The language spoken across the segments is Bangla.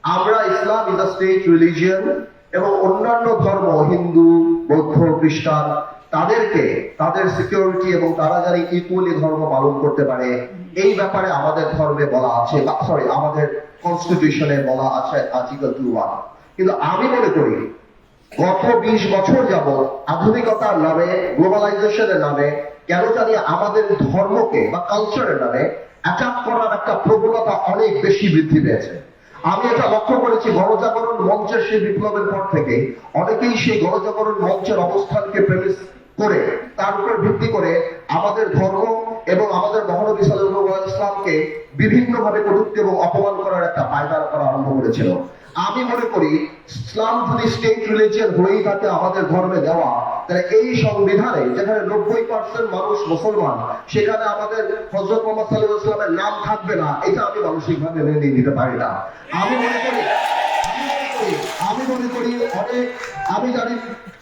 আমরা ইসলাম ইজ আ স্টেট রিলিজিয়ন এবং অন্যান্য ধর্ম হিন্দু বৌদ্ধ খ্রিস্টান তাদেরকে তাদের সিকিউরিটি এবং তারা যারা ইকুয়ালি ধর্ম পালন করতে পারে এই ব্যাপারে আমাদের ধর্মে বলা আছে, সরি আমাদের কনস্টিটিউশনে বলা আছে আর্টিকেল 2(1)। কিন্তু আমি মনে করি গত 20 বছর যাবৎ আধুনিকতার নামে গ্লোবালাইজেশনের নামে কেন জানি আমাদের ধর্মকে বা কালচারের নামে অ্যাটাক করার একটা প্রবণতা অনেক বেশি বৃদ্ধি পেয়েছে। আমি এটা লক্ষ্য করেছি গণজাগরণ মঞ্চের সেই বিপ্লবের পর থেকে অনেকেই সেই গণজাগরণ মঞ্চের অবস্থানকে প্রেমিস করে তার উপর ভিত্তি করে আমাদের ধর্ম এবং আমাদের মহানবী সাল্লাল্লাহু আলাইহি ওয়াসাল্লামকে বিভিন্নভাবে কটূক্তি এবং অপমান করার একটা পায়দার করা আরম্ভ করেছিল। আমি মনে করি ইসলাম যদি স্টেট রিলিজিয়ন হয়েই থাকে আমাদের ধর্মে দেওয়া, তাহলে এই সংবিধানে যেখানে 90% মানুষ মুসলমান সেখানে আমাদের হযরত মুহাম্মদ সাল্লাল্লাহু আলাইহি ওয়াসাল্লামের নাম থাকবে না, এটা আমি মানসিকভাবে মেনে নিতে পারি না। আমি মনে করি অনেক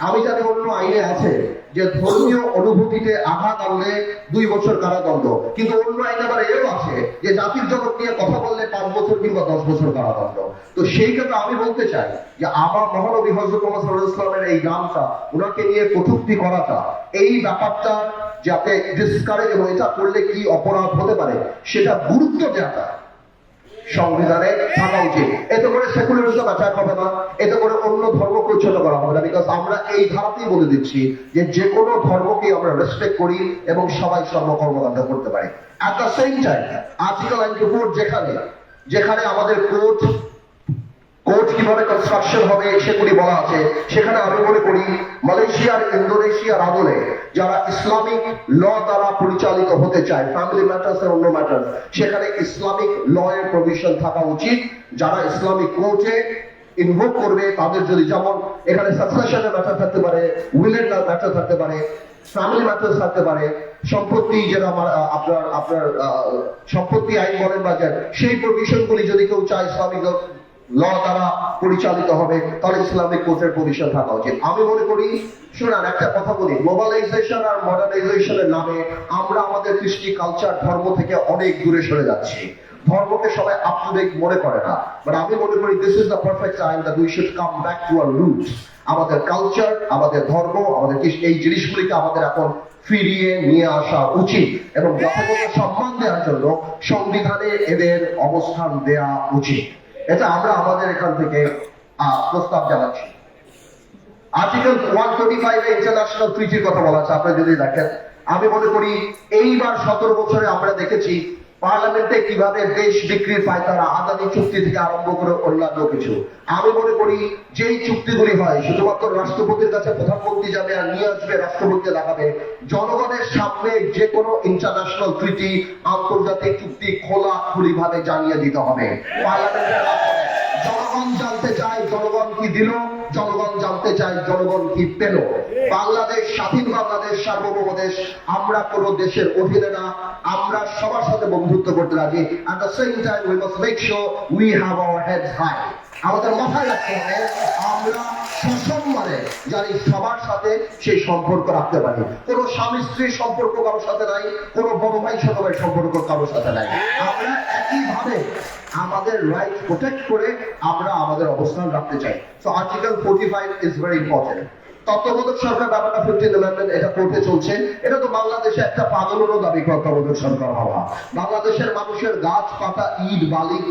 আমি জানি অন্য আইনে আছে যে ধর্মীয় অনুভূতিতে আঘাত আনলে 2 বছর কারাদণ্ড, কিন্তু অন্য আইনে আবার এও আছে যে জাতির জনক নিয়ে কথা বললে 5 বছর কিংবা 10 বছর কারাদণ্ড। তো সেই ক্ষেত্রে আমি বলতে চাই যে আমার মহানবী হযরত মুহাম্মদ সাল্লাল্লাহু আলাইহি ওয়াসাল্লামের এই নামটা, ওনাকে নিয়ে কটূক্তি করাটা, এই ব্যাপারটা যাতে ডিসকারেজ এবং এটা করলে কি অপরাধ হতে পারে সেটা গুরুত্ব দেওয়াটা সংবিধানে থাকা উচিত। এতে করে সেকুলারিজম অ্যাটাক হবে না, এতে করে অন্য ধর্মকে ছোট করা হবে না। বিকজ আমরা এই ধারাতেই বলে দিচ্ছি যে কোনো ধর্মকে আমরা রেসপেক্ট করি এবং সবাই কর্মকাণ্ড করতে পারি। At the same time article 94 যেখানে আমাদের কোর্ট কিভাবে কনস্ট্রাকশন হবে সেগুলি বলা আছে, সেখানে আমি মনে করি মালয়েশিয়ার ইন্দোনেশিয়ার আদলে যারা ইসলামিক ল দ্বারা পরিচালিত হতে চায়, ফ্যামিলি ম্যাটার্স এর অন্য ম্যাটার্স, সেখানে ইসলামিক ল এর প্রভিশন থাকা উচিত। যারা ইসলামিক কোর্টে ইনভোক করবে তাদের যদি, যেমন এখানে সাকসেশনের ম্যাটার থাকতে পারে, উইলের ম্যাটার থাকতে পারে, ফ্যামিলি ম্যাটার্স থাকতে পারে, সম্পত্তি যেটা আপনার সম্পত্তি আইন বলেন বা সেই প্রভিশনগুলি যদি কেউ চায় ইসলামিক ল দ্বারা পরিচালিত হবে, তাহলে ইসলামিক কোর্টের প্রভিশন থাকা উচিত। আমি মনে করি, শুনুন একটা কথা বলি, গ্লোবালাইজেশন আর মডার্নাইজেশনের নামে আমরা আমাদের কৃষ্টি কালচার ধর্ম থেকে অনেক দূরে সরে যাচ্ছি। ধর্মকে সবাই আপ টু ডেট মনে করে না, বাট আমি মনে করি this is the perfect time that we should come back to our roots. আমাদের কালচার, আমাদের ধর্ম, আমাদের এই জিনিসগুলিকে আমাদের এখন ফিরিয়ে নিয়ে আসা উচিত এবং যথাযথ সম্মান দেওয়ার জন্য সংবিধানে এদের অবস্থান দেওয়া উচিত। এটা আমরা আমাদের এখান থেকে প্রস্তাব জানাচ্ছি। আর্টিকেল 125 এ ইন্টারন্যাশনাল ট্রিটির কথা বলা আছে, আপনি যদি দেখেন, আমি মনে করি এইবার 17 বছরে আমরা দেখেছি পার্লামেন্টে কিভাবে দেশ বিক্রির পায়তারা, আদানি চুক্তি থেকে আরম্ভ করে অন্যান্য কিছু। আমি মনে করি যেই চুক্তিগুলি হয় শুধুমাত্র রাষ্ট্রপতির কাছে প্রধানমন্ত্রী যাবে আর নিয়ে আসবে, রাষ্ট্রপতি লাগাবে। জনগণের সামনে যে কোনো ইন্টারন্যাশনাল ট্রিটি, আন্তর্জাতিক চুক্তি খোলাখুলি ভাবে জানিয়ে দিতে হবে। পার্লামেন্টের জনগণ জানতে চায় জনগণ কি দিল, জনগণ জানতে চায় জনগণ কি পেল। বাংলাদেশ স্বাধীন, বাংলাদেশ সার্বভৌম দেশ, আমরা কোন দেশের অধীনে না, আমরা সবার সাথে বন্ধুত্ব করতে রাজি। At the same time we must make sure we have our heads high. আমাদের মাথায় রাখতে হবে আমরা সসম্মানে জানি সবার সাথে সেই সম্পর্ক রাখতে পারি। কোনো স্বামী স্ত্রীর সম্পর্ক কারোর সাথে নাই, কোনো বড় ভাই ছোট ভাই সম্পর্ক কারোর সাথে নাই। আমরা একইভাবে আমাদের রাইট প্রোটেক্ট করে আমরা আমাদের অবস্থান রাখতে চাই। So article 45 is very important. তত্ত্বাবধায়ক সরকার ব্যাপারটা 15th অ্যামেন্ডমেন্ট, এটা কোর্টে চলছে। এটা তো বাংলাদেশে একটা পাগলেরও দাবি তত্ত্বাবধায়ক সরকার হওয়া। বাংলাদেশের মানুষের গাছ পাতা, ইট বালি,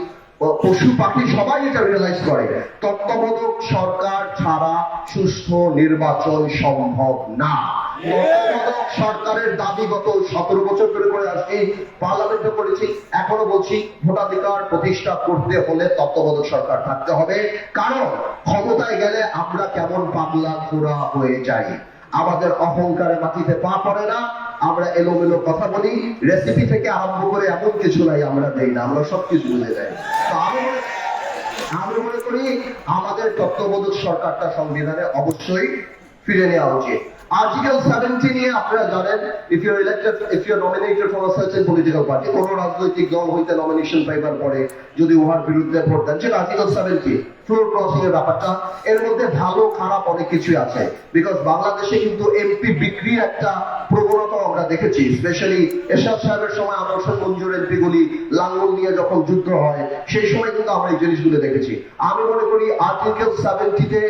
পশু পাখি সবাই এটা রিয়েলাইজ করে তত্ত্বাবধায়ক সরকার ছাড়া সুষ্ঠু নির্বাচন সম্ভব না। তত্ত্বাবধায়ক সরকারের দাবি গত 17 বছর ধরে করে আসছি, পার্লামেন্টে করেছি, এখনো বলছি, ভোটাধিকার প্রতিষ্ঠা করতে হলে তত্ত্বাবধায়ক সরকার থাকতে হবে। কারণ ক্ষমতায় গেলে আমরা কেমন পাগলা ঘোড়া হয়ে যাই, আমাদের অহংকারে মাটিতে পা পড়ে না, আমরা এলোমেলো কথা বলি, রেসিপি থেকে আরম্ভ করে এমন কিছু নাই আমরা দেই না, আমরা সবকিছু বুঝে যাই। তো আমি মনে করি আমাদের তত্ত্বাবধায়ক সরকারটা সংবিধানে অবশ্যই ফিরে নেওয়া উচিত। আর্টিকেল 70 নিয়ে আপনারা জানেন, if you are nominated for a certain political party, কোন রাজনৈতিক দল হইতে নমিনেশন পাইবার পরে যদি উহার বিরুদ্ধে ভোট দেন, সেটা আর্টিকেল 70। ফ্লোর ক্রসিং এর ব্যাপারটা, এর মধ্যে ভালো খারাপ অনেক কিছু আছে। বিকজ বাংলাদেশে কিন্তু এমপি বিক্রির একটা প্রবণতা আমরা দেখেছি, স্পেশালি এরশাদ সাহেবের সময় আনোয়ার মঞ্জুর এমপি গুলি লাঙ্গল নিয়ে যখন যুদ্ধ হয় সেই সময় কিন্তু আমরা এই জিনিসগুলো দেখেছি। আমি মনে করি আর্টিকেল 70-তে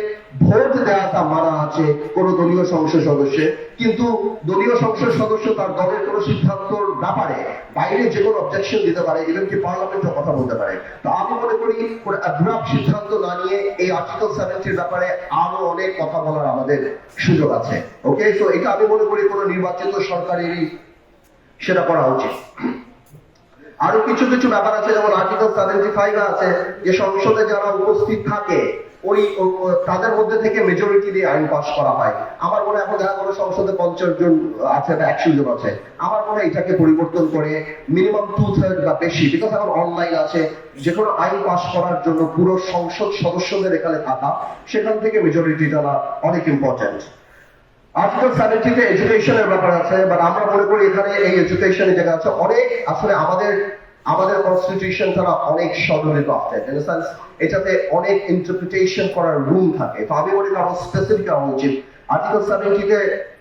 ভোট দেওয়াটা মানা আছে কোন দলীয় সংসদ সদস্যের, কিন্তু দলীয় সংসদ সদস্য তার দলের কোন সিদ্ধান্তর ব্যাপারে বাইরে যে কোনো অবজেকশন দিতে পারে, ইভেন কি পার্লামেন্টে কথা বলতে পারে। তো আমি মনে করি কোনো অ্যাব্রাপ্ট সিদ্ধান্ত না নিয়ে এই আর্টিকেল 70-র ব্যাপারে আরো অনেক কথা বলার আমাদের সুযোগ আছে। ওকে, তো এটা আমি মনে করি কোনো নির্বাচিত সরকারেরই সেটা করা উচিত। আরো কিছু কিছু ব্যাপার আছে, যেমন আর্টিকেল 75 আছে যে সংসদে যারা উপস্থিত থাকে ওই তাদের মধ্যে থেকে মেজরিটি দিয়ে আইন পাস করা হয়। আমার মনে হয় এখন দেখা গেল সংসদে 50 জন আছে বা 100 জন আছে, আমার মনে হয় এটাকে পরিবর্তন করে মিনিমাম 2/3 বা বেশি, বিকজ এখন অনলাইন আছে, যে কোনো আইন পাস করার জন্য পুরো সংসদ সদস্যদের এখানে থাকা, সেখান থেকে মেজরিটিটা অনেক ইম্পর্টেন্ট। আর্টিকেল 70-তে এডুকেশনের ব্যাপার আছে, বাট আমরা মনে করি এখানে এই এডুকেশনের জায়গা আছে অনেক, আসলে আমাদের কনস্টিটিউশন ছাড়া অনেক সদলিত আছে, এটাতে অনেক ইন্টারপ্রিটেশন করার রুম থাকে। তো আমি মনে করি আরো স্পেসিফিক হওয়া উচিত। আর্টিকেল 70-তে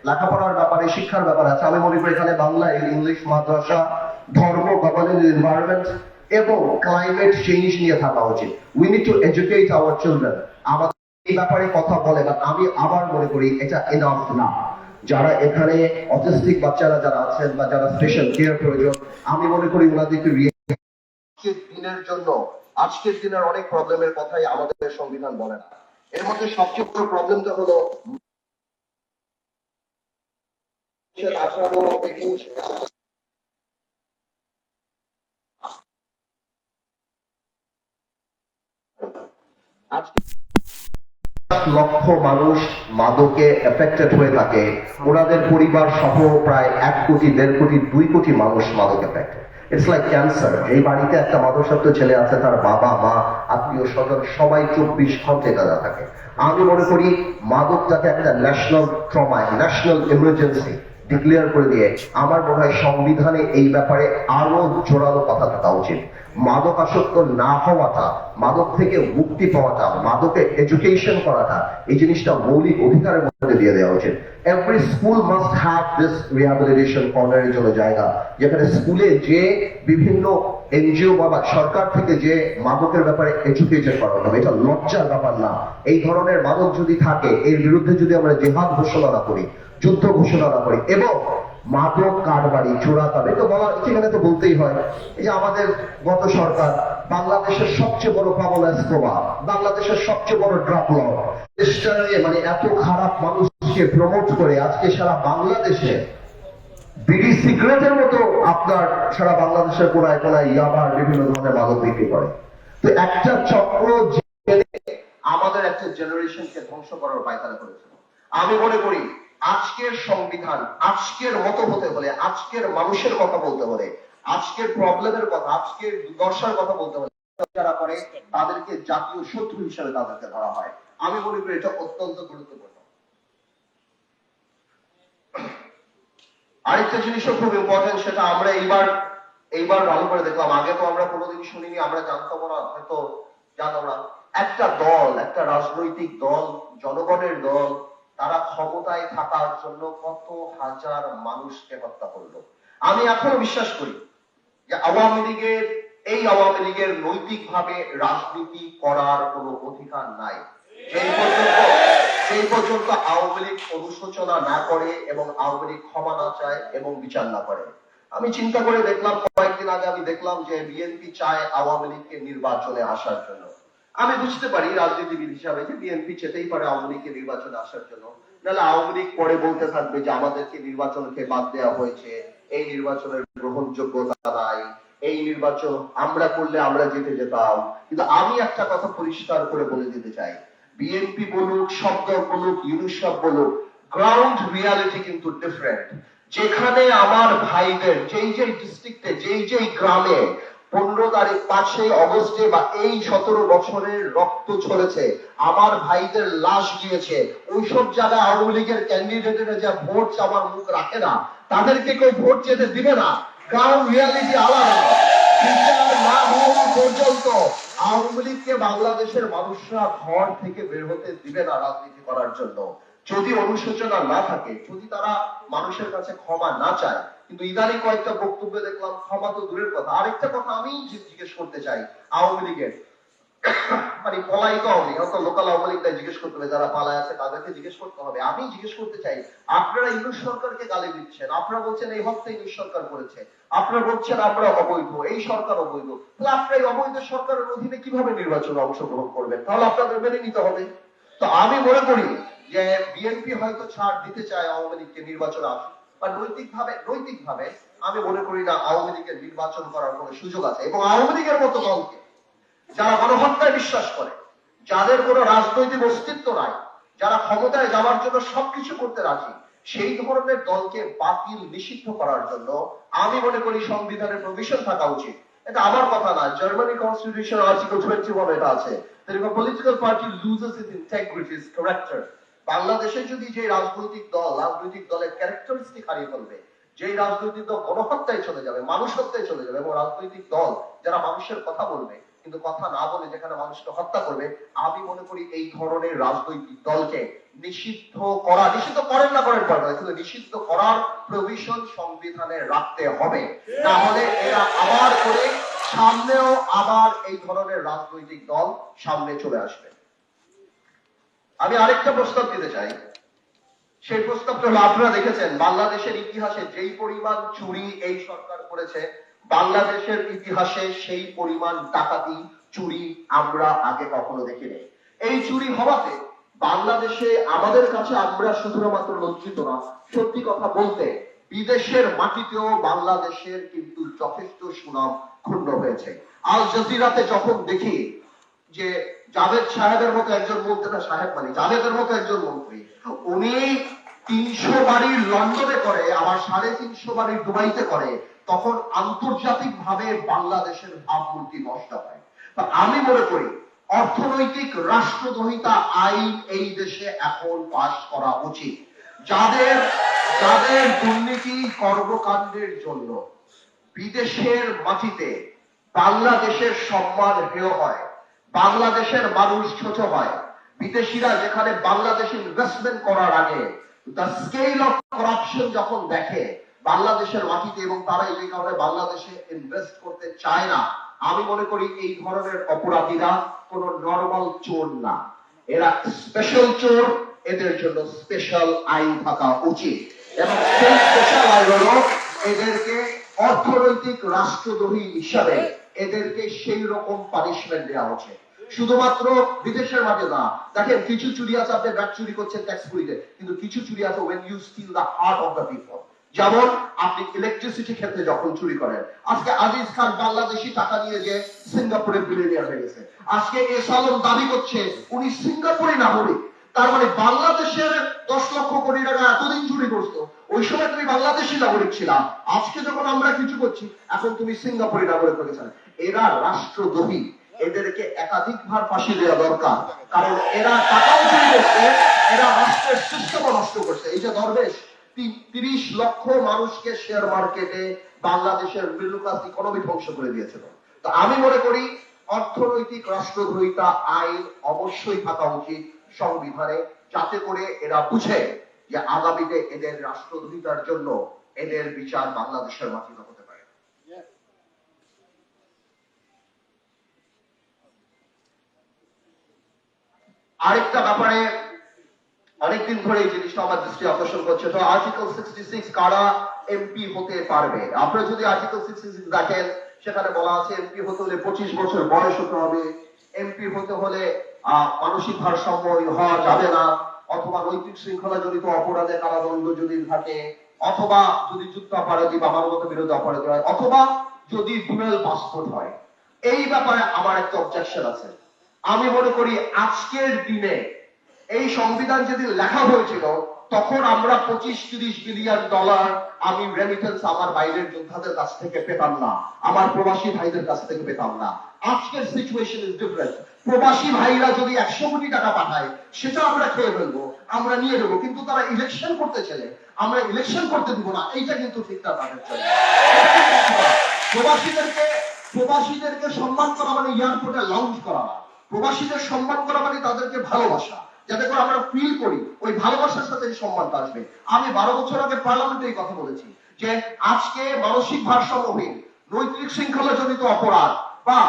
লেখাপড়ার ব্যাপারে, শিক্ষার ব্যাপার আছে, আমি মনে করি এখানে বাংলা, ইংলিশ, মাদ্রাসা, ধর্ম, গভর্নেন্স, এনভায়রনমেন্ট এবং ক্লাইমেট চেঞ্জ নিয়ে থাকা উচিত। We need to educate our children. আমাদের এই ব্যাপারে কথা বলে, বাট আমি আবার মনে করি এটা এনাফ না। যারা এখানে অটিস্টিক বাচ্চারা যারা আছেন বা যারা স্পেশাল কেয়ার প্রয়োজন, আমি মনে করি ওনাদেরকে দিনের জন্য, আজকের দিনের অনেক প্রবলেমের কথাই আমাদের সংবিধান বলে না। এর মধ্যে সবচেয়ে বড় প্রবলেমটা হলো 18-21 আজকে লক্ষ মানুষ মাদকে এফেক্টেড হয়ে থাকে, ওনাদের পরিবার সহ প্রায় 1 কোটি, 1.5 কোটি, 2 কোটি মানুষ মাদক এফেক্টেড। It's like cancer. এই বাড়িতে একটা মাদকাসক্ত ছেলে আছে, তার বাবা মা আত্মীয় স্বজন সবাই 24 ঘন্টা তারা থাকে। আমি মনে করি মাদকটাকে একটা national trauma, national emergency declare করে দিয়ে আমার মনে হয় সংবিধানে এই ব্যাপারে আরো জোরালো কথা থাকা উচিত। মাদক আসক্ত না হওয়াটা, মাদক থেকে মুক্তি পাওয়াটা, মাদকে এডুকেশন করাটা, এই জিনিসটা মৌলিক অধিকারের মধ্যে দিয়ে দেওয়া উচিত। Every school must have this rehabilitation কর্নারের জন্য জায়গা, যেখানে স্কুলে যে বিভিন্ন এনজিও বা সরকার থেকে যে মাদকের ব্যাপারে এডুকেটেড করানো হবে। এটা লজ্জার ব্যাপার না। এই ধরনের মাদক যদি থাকে, এর বিরুদ্ধে যদি আমরা জিহাদ ঘোষণা না করি, যুদ্ধ ঘোষণা না করি, এবং মাদক কারবারি, চোরাকারী তো বলা, এখানে তো বলতেই হয়। এই যে আমাদের গত সরকার বাংলাদেশের সবচেয়ে বড় পাবল এসকোবার, বাংলাদেশের সবচেয়ে বড় ড্রাগ লর্ড, মানে এত খারাপ মানুষকে প্রমোট করে আজকে সারা বাংলাদেশে বিড়ি সিগারেটের মতো আপনার সারা বাংলাদেশের কোনায় কোনায় ইয়াবার বিভিন্ন ধরনের মাদক বিক্রি করে। তো একটা চক্র আমাদের একটা জেনারেশনকে ধ্বংস করার পায়তারা করেছিল। আমি মনে করি আজকের সংবিধান আজকের মতো হতে হলে, আজকের মানুষের কথা বলতে হলে, আজকের প্রবলেমের কথা, আজকের দুর্দশার কথা বলতে হলে, যারা করে তাদেরকে জাতীয় শত্রু হিসেবে তাদেরকে ধরা হয়। আমি মনে করি এটা অত্যন্ত গুরুত্বপূর্ণ। আরেকটা জিনিসও খুব ইম্পর্টেন্ট, সেটা আমরা এইবার ভালো করে দেখলাম। আগে তো আমরা কোনোদিন শুনিনি, আমরা জানতাম না, হয়তো জানতাম না। একটা দল, একটা রাজনৈতিক দল, জনগণের দল, তারা ক্ষমতায় থাকার জন্য কত হাজার মানুষকে হত্যা করলো। আমি এখনো বিশ্বাস করি যে আওয়ামী লীগের নৈতিকভাবে রাজনীতি করার কোনো অধিকার নাই। সেই পর্যন্ত আওয়ামী লীগ অনুশোচনা না করে এবং আওয়ামী লীগ ক্ষমা না চায় এবং বিচার না করে। আমি চিন্তা করে দেখলাম, কয়েকদিন আগে আমি দেখলাম যে বিএনপি চায় আওয়ামী লীগকে নির্বাচনে আসার জন্য। আমি বুঝতে পারি রাজনীতিবিদ হিসাবে যে বিএনপি চেতেই পারে আওয়ামী লীগকে নির্বাচনে আসার জন্য, নাহলে আওয়ামী লীগ পরে বলতে থাকবে যে আমাদেরকে নির্বাচনকে বাদ দেওয়া হয়েছে, এই নির্বাচনের গ্রহণযোগ্যতা নাই, এই নির্বাচন আমরা করলে আমরা জিতে যেতাম। কিন্তু আমি একটা কথা পরিষ্কার করে বলে দিতে চাই, বিএনপি বলুক, শব্দ বলুক, ইউনিসব বলুক, গ্রাউন্ড রিয়ালিটি কিন্তু ডিফারেন্ট। যেখানে আমার ভাইদের যেই ডিস্ট্রিক্টে, যেই গ্রামে 15 তারিখ 5 অগস্টে বা এই 17 বছরের রক্ত ঝরেছে, আমার ভাইদের লাশ গিয়েছে, ওইসব জায়গায় আওয়ামী লীগের ক্যান্ডিডেটেরা যা ভোট চাওয়ার মুখ রাখে না, তাদেরকে কেউ ভোট যেতে দিবে না। গ্রাউন্ড রিয়ালিটি আলাদা। বিচার না হওয়া পর্যন্ত আওয়ামী লীগকে বাংলাদেশের মানুষরা ঘর থেকে বের হতে দিবে না রাজনীতি করার জন্য। যদি অনুশোচনা না থাকে, যদি তারা মানুষের কাছে ক্ষমা না চায়। কিন্তু ইদানিং কয়েকটা বক্তব্যে দেখলাম ক্ষমা তো দূরের কথা। আরেকটা কথা আমি জিজ্ঞেস করতে চাই আওয়ামী লীগের, মানে পলায়িত আওয়ামী লীগ, হয়তো লোকাল আওয়ামী লীগটা জিজ্ঞেস করতে হবে, যারা পালায় আছে তাদেরকে জিজ্ঞেস করতে হবে। আমি জিজ্ঞেস করতে চাই, আপনারা ইউনূস সরকারকে গালি দিচ্ছেন, আপনারা বলছেন এই হত্যা ইউনূস সরকার করেছে, আপনারা বলছেন আমরা অবৈধ, এই সরকার অবৈধ, তাহলে আপনারা এই অবৈধ সরকারের অধীনে কিভাবে নির্বাচনে অংশগ্রহণ করবেন? তাহলে আপনাদের মেনে নিতে হবে। তো আমি মনে করি যে বিএনপি হয়তো ছাড় দিতে চায় আওয়ামী লীগকে নির্বাচনে আসুক, বা নৈতিকভাবে আমি মনে করি না আওয়ামী লীগের নির্বাচন করার কোনো সুযোগ আছে। এবং আওয়ামী লীগের মতো দলকে, যারা গণহত্যায় বিশ্বাস করে, যাদের কোনো রাজনৈতিক অস্তিত্ব নাই, যারা ক্ষমতায় যাওয়ার জন্য সবকিছু করতে রাজি, সেই ধরনের দলকে বাতিল নিষিদ্ধ করার জন্য আমি মনে করি সংবিধানের প্রভিশন থাকা উচিত। এটা আমার কথা না, জার্মানি কনস্টিটিউশন আর্টিকেল 21 এটা আছে, political party loses it's integrity, it's character. বাংলাদেশে যদি যে রাজনৈতিক দলের ক্যারেক্টারিস্টিক হারিয়ে ফেলবে, যে রাজনৈতিক দল গণহত্যায় চলে যাবে, মানুষ হত্যায় চলে যাবে, এবং রাজনৈতিক দল যারা মানুষের কথা বলবে কিন্তু কথা না বলে যেখানে মানুষকে হত্যা করবে, আমি মনে করি এই ধরনের রাজনৈতিক দলকে নিষিদ্ধ করেন না করেন পারবে, কিন্তু নিষিদ্ধ করার প্রভিশন সংবিধানে রাখতে হবে। না হলে এরা আবার করে সামনেও আবার এই ধরনের রাজনৈতিক দল সামনে চলে আসবে। আমি আরেকটা প্রস্তাব দিতে চাই, সেই প্রস্তাবটা হলো, আপনারা দেখেছেন বাংলাদেশের ইতিহাসে যেই পরিমাণ চুরি এই সরকার করেছে, বাংলাদেশের ইতিহাসে সেই পরিমাণ ডাকাতি চুরি আমরা আগে কখনো দেখিনি। এই চুরি হওয়াতে বাংলাদেশে আমাদের কাছে আমরা শুধুমাত্র লজ্জিত না, সত্যি কথা বলতে বিদেশের মাটিতেও বাংলাদেশের কিন্তু যথেষ্ট সুনাম ক্ষুণ্ণ হয়েছে। আল জাজিরাতে যখন দেখি যে জাভেদ সাহেবের মতো একজন মন্ত্রী, সাহেব মানে জাভেদের মতো একজন মন্ত্রী, উনি 300 বাড়ি লন্ডনে করে, আবার 350 বাড়ি দুবাইতে করে, তখন আন্তর্জাতিক ভাবে বাংলাদেশের ভাবমূর্তি নষ্ট হয়। আমি মনে করি অর্থনৈতিক রাষ্ট্রদ্রোহিতা আইন এই দেশে এখন পাশ করা উচিত। যাদের দুর্নীতি কর্মকাণ্ডের জন্য বিদেশের মাটিতে বাংলাদেশের সম্মান হেয় হয়, বাংলাদেশের মানুষ ছোট হয়, বিদেশিরা যেখানে বাংলাদেশে ইনভেস্টমেন্ট করার আগে দ্য স্কেল অফ করাপশন যখন দেখে বাংলাদেশের মাটিতে, এবং তারা এই কারণে বাংলাদেশে ইনভেস্ট করতে চায় না, আমি মনে করি এই ধরনের অপরাধীরা কোন নরমাল চোর না, এরা স্পেশাল চোর। এদের জন্য স্পেশাল আইন থাকা উচিত, এবং সেই স্পেশাল আইন হলো এদেরকে অর্থনৈতিক রাষ্ট্রদ্রোহী হিসাবে এদেরকে সেই রকম পানিশমেন্ট দেওয়া উচিত। শুধুমাত্র বিদেশের মাঝে না, দেখেন কিছু চুরি আছে, আপনি ব্যাট চুরি করছেন ট্যাক্স ফ্রিতে, কিন্তু কিছু চুরি আছে when you steal the heart of the people। যেমন আপনি ইলেকট্রিসিটি ক্ষেত্রে যখন চুরি করেন, আজকে আজিজ খান বাংলাদেশি টাকা নিয়ে যে সিঙ্গাপুরে বিলিয়নিয়ার হয়ে গেছে, আজকে এস আলম দাবি করছে উনি সিঙ্গাপুরে নাগরিক, তার মানে বাংলাদেশের 10 লক্ষ কোটি টাকা এতদিন চুরি করছো, ওই সময় তুমি বাংলাদেশি নাগরিক ছিলা, আজকে যখন আমরা কিছু করছি এখন তুমি সিঙ্গাপুরি নাগরিক হয়ে গেছেন। এরা রাষ্ট্রদ্রোহী, এদেরকে একাধিকবার ফাঁসি দেওয়া দরকার, কারণ এরা টাকাও চুরি করছে, এরা রাষ্ট্রের সিস্টেমও নষ্ট করছে। এই যে দরবেশ 30 লক্ষ মানুষকে শেয়ার মার্কেটে বাংলাদেশের মিডল ক্লাস ইকোনমি ধ্বংস করে দিয়েছিল। তো আমি মনে করি অর্থনৈতিক রাষ্ট্রদ্রোহিতা আইন অবশ্যই থাকা উচিত সংবিধানে, যাতে করে এরা বুঝে যে আগামীতে এদের রাষ্ট্রদ্রোহিতার জন্য এদের বিচার বাংলাদেশের মাটিতে হতে পারে। আরেকটা ব্যাপারে অনেকদিন ধরে এই জিনিসটা আমার দৃষ্টি আকর্ষণ করছে, তো আর্টিকেল 66 কারা এমপি হতে পারবে। আপনারা যদি আর্টিকেল 66 দেখেন, সেখানে বলা আছে এমপি হতে হলে 25 বছর বয়স হতে হবে, এমপি হতে হলে মানসিক ভারসাম্য হওয়া যাবে না, অথবা নৈতিক শৃঙ্খলা জড়িত অপরাধে কারাদণ্ড যদি থাকে, অথবা যদি যুদ্ধাপরাধী বা মানবতা বিরোধী অপরাধী হয়, অথবা যদি ডুয়েল পাসপোর্ট হয়। এই ব্যাপারে আমার একটা অবজেকশন আছে। আমি মনে করি আজকের দিনে এই সংবিধান যেদিন লেখা হয়েছিল তখন আমরা 25-30 বিলিয়ন ডলার আমি রেমিটেন্স আমার বাইরের যোদ্ধাদের কাছ থেকে পেতাম না, আমার প্রবাসী ভাইদের কাছ থেকে পেতাম না। আজকের সিচুয়েশন ইজ ডিফারেন্ট। প্রবাসী ভাইরা যদি 100 কোটি টাকা পাঠায়, সেটা আমরা খেয়ে ফেলবো, আমরা নিয়ে নেবো, কিন্তু তারা ইলেকশন করতে চাইলে আমরা ইলেকশন করতে দিব না, এইটা কিন্তু ঠিক না তাদের জন্য। প্রবাসীদেরকে প্রবাসীদেরকে সম্মান করা মানে এয়ারপোর্টে লাউঞ্জ করা না। প্রবাসীদের সম্মান করা মানে তাদেরকে ভালোবাসা, যাতে করে আমরা ফিল করি ওই ভালোবাসার সাথে এই সম্মানটা আসবে। আমি 12 বছর আগে পার্লামেন্টে এই কথা বলেছি যে আজকে মানসিক ভারসাম্যহীন, নৈতিক শৃঙ্খলা জনিত অপরাধ বা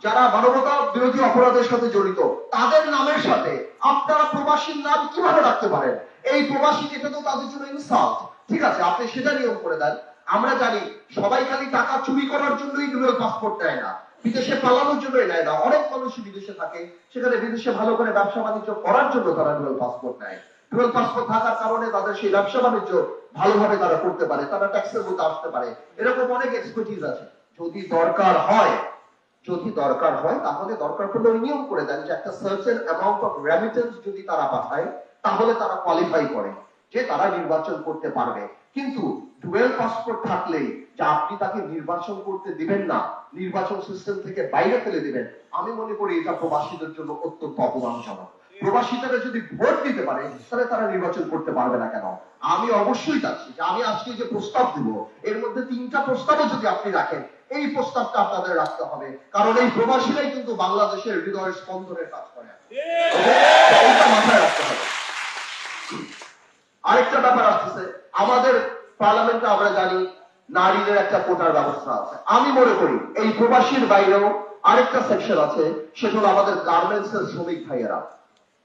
যারা মানবতা বিরোধী অপরাধের সাথে জড়িত তাদের নামের সাথে আপনারা প্রবাসীর নাম কিভাবে রাখতে পারেন? এই প্রবাসী, এটা তো তাদের জন্য ইনসাল্ট। ঠিক আছে, আপনি সেটা নিয়ম করে দেন। আমরা জানি সবাই খালি টাকা চুরি করার জন্যই ডুয়েল পাসপোর্ট নেয় না, বিদেশে পালানোর জন্যই নেয় না। অনেক মানুষই বিদেশে থাকে, সেখানে বিদেশে ভালো করে ব্যবসা বাণিজ্য করার জন্য তারা ডুয়েল পাসপোর্ট নেয়। ডুয়েল পাসপোর্ট থাকার কারণে তাদের সেই ব্যবসা বাণিজ্য ভালোভাবে তারা করতে পারে, তারা ট্যাক্সের মধ্যে আসতে পারে। এরকম অনেক এক্সপার্টিজ আছে। যদি দরকার হয় তাহলে দরকার পড়লে ওই নিয়ম করে দেন যে একটা সার্টেন অ্যামাউন্ট অফ রেমিটেন্স যদি তারা পাঠায় তাহলে তারা কোয়ালিফাই করে যে তারা নির্বাচন করতে পারবে। কিন্তু ডুয়েল পাসপোর্ট থাকলেই যে আপনি তাকে নির্বাচন করতে দিবেন না, নির্বাচন সিস্টেম থেকে বাইরে ফেলে দিবেন, আমি মনে করি এটা প্রবাসীদের জন্য অত্যন্ত অপমানজনক। প্রবাসীরা যদি ভোট দিতে পারে তাহলে তারা নির্বাচন করতে পারবে না কেন? আমি অবশ্যই চাচ্ছি যে আমি আজকে যে প্রস্তাব দিব এর মধ্যে 3টা প্রস্তাবও যদি আপনি রাখেন, এই প্রস্তাবটা আপনাদের রাখতে হবে, কারণ এই প্রবাসীরাই কিন্তু বাংলাদেশের হৃদয়ের স্পন্দনের কাজ করে। এইটা মাথায় রাখতে হবে। আরেকটা ব্যাপার আসতেছে, আমাদের পার্লামেন্টে আমরা জানি নারীদের একটা কোটার ব্যবস্থা আছে। আমি মনে করি এই প্রবাসীর বাইরেও আরেকটা সেকশন আছে, সেটা হলো আমাদের গার্মেন্টস এর শ্রমিক ভাইয়েরা।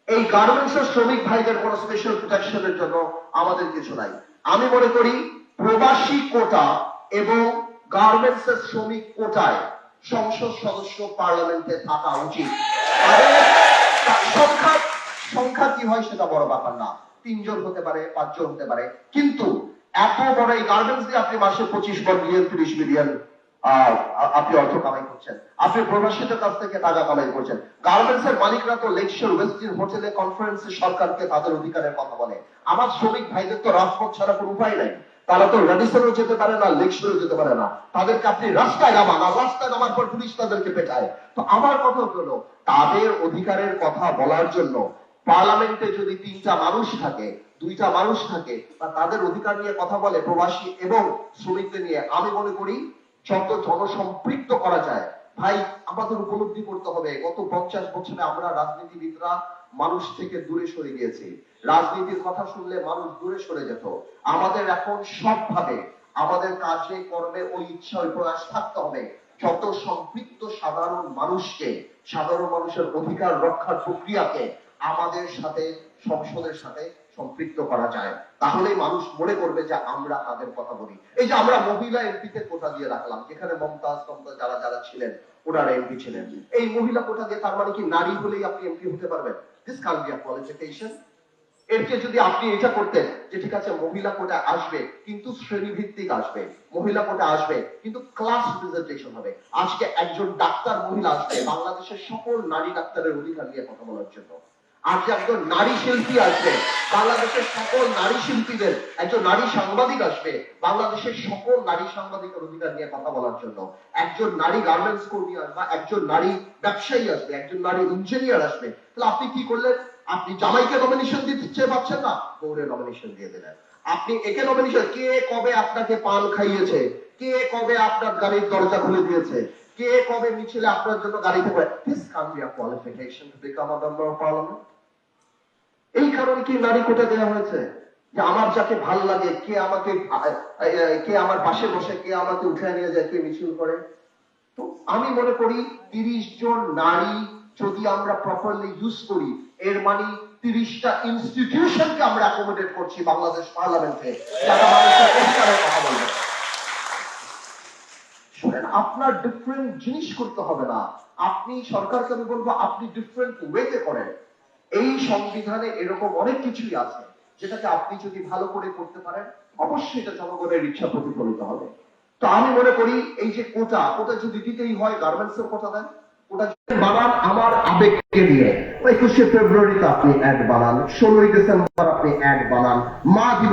এই গার্মেন্টস এর শ্রমিক ভাইদের কোনো স্পেশাল প্রোটেকশনের জন্য আমাদের কিছু নাই। আমি মনে করি প্রবাসী কোটা এবং গার্মেন্টস এর শ্রমিক কোটায় সংসদ সদস্য পার্লামেন্টে থাকা উচিত। সংখ্যা কি হয় সেটা বড় ব্যাপার না, 3 জন হতে পারে, 5 জন হতে পারে, কিন্তু এত বড় এই গার্মেন্টস দিয়ে আপনি মাসে 25 মিলিয়ন 30 মিলিয়ন আপনি অর্থ কামাই করছেন, আপনি প্রবাসীদের কাছ থেকে টাকা কামাই করছেন। গার্মেন্টস এর মালিকরা তো লেকশোর ওয়েস্টিন হোটেলে কনফারেন্সে সরকারকে তাদের অধিকারের কথা বলে। আমার শ্রমিক ভাইদের তো রাজপথ ছাড়া কোনো উপায় নাই, তারা তো রেডিসনও যেতে পারে না, লেকশোরও যেতে পারে না, তাদেরকে আপনি রাস্তায় নামান, আর রাস্তায় নামার পর পুলিশ তাদেরকে পেটায়। তো আমার কথা হলো তাদের অধিকারের কথা বলার জন্য পার্লামেন্টে যদি 3টা মানুষ থাকে, 2টা মানুষ থাকে বা তাদের অধিকার নিয়ে কথা বলে প্রবাসী এবং শ্রমিকদের নিয়ে, আমি মনে করি যত জনসম্পৃক্ত করা যায়। ভাই, আমাদের উপলব্ধি করতে হবে গত 50 বছরে আমরা রাজনীতিবিদরা মানুষ থেকে দূরে সরে গিয়েছি। রাজনীতির কথা শুনলে মানুষ দূরে সরে যেত। আমাদের এখন সবভাবে আমাদের কাজে কর্মে ওই ইচ্ছা ওই প্রয়াস থাকতে হবে যত সম্পৃক্ত সাধারণ মানুষকে, সাধারণ মানুষের অধিকার রক্ষার প্রক্রিয়াকে আমাদের সাথে, সংসদের সাথে সম্পৃক্ত করা যায়। তাহলেই মানুষ মনে করবে যে আমরা তাদের কথা বলি। এই যে আমরা মহিলা এমপিতে কোটা দিয়ে রাখলাম, যেখানে মমতাজ যারা যারা ছিলেন ওনারা এমপি ছিলেন, এই মহিলা কোটা দিয়ে তার মানে কি নারী হলেই আপনি এমপি হতে পারবেন? This can be a qualification. এরকে যদি আপনি এটা করতেন যে ঠিক আছে মহিলা কোটা আসবে কিন্তু শ্রেণীভিত্তিক আসবে, মহিলা কোটা আসবে কিন্তু ক্লাস রিপ্রেজেন্টেশন হবে। আজকে একজন ডাক্তার মহিলা আসবে বাংলাদেশের সকল নারী ডাক্তারের অধিকার নিয়ে কথা বলার জন্য। আজকে একজন নারী শিল্পী আসবে, বাংলাদেশের সকল নারী শিল্পীদের, একজন নারী সাংবাদিক আসবে বাংলাদেশের সকল নারী সাংবাদিকের অধিকার নিয়ে কথা বলার জন্য। একজন নারী গার্মেন্টস কর্মী আসবে, একজন নারী ব্যবসায়ী আসবে, একজন নারী ইঞ্জিনিয়ার আসবে। তাহলে আপনি কি করলেন? আপনি জামাইকে নমিনেশন দিতে পারছেন না, বউরে নমিনেশন দিয়ে দিলেন। আপনি একে নমিনেশন, কে কবে আপনাকে পান খাইয়েছে, কে কবে আপনার গাড়ির দরজা খুলে দিয়েছে, কে কবে মিছিলে আপনার জন্য গাড়িতে করে? This can be a qualification to become a member of parliament. এই কারণে কি নারী কোটা দেওয়া হয়েছে যে আমার যাকে ভাল লাগে, কে আমার পাশে বসে, কে আমাকে উঠে নিয়ে যায়, কে মিছিল করে। তো আমি মনে করি 30 জন নারী যদি আমরা প্রপারলি ইউজ করি, এর মানে 30টা ইনস্টিটিউশনকে আমরা অ্যাকোমোডেট করছি বাংলাদেশ পার্লামেন্টে, যারা মানুষের অধিকারের কথা বলবে। শুনেন, আপনার ডিফারেন্ট জিনিস করতে হবে না, আপনি সরকারকে আমি বলবো আপনি ডিফারেন্ট ওয়েতে করেন। এই সংবিধানে এরকম অনেক কিছুই আছে যেটাকে আপনি যদি ভালো করে করতে পারেন, অবশ্যই এটা জনগণের ইচ্ছা প্রতিফলিত হবে। তো আমি মনে করি এই যে কোটা যদি দিতেই হয়, গার্মেন্টস এর কোটা দেন, কোটা বানান আমার আবেগকে নিয়ে। 21শে ফেব্রুয়ারিতে আপনি অ্যাড বানান, 16ই ডিসেম্বর আপনি অ্যাড বানান, মা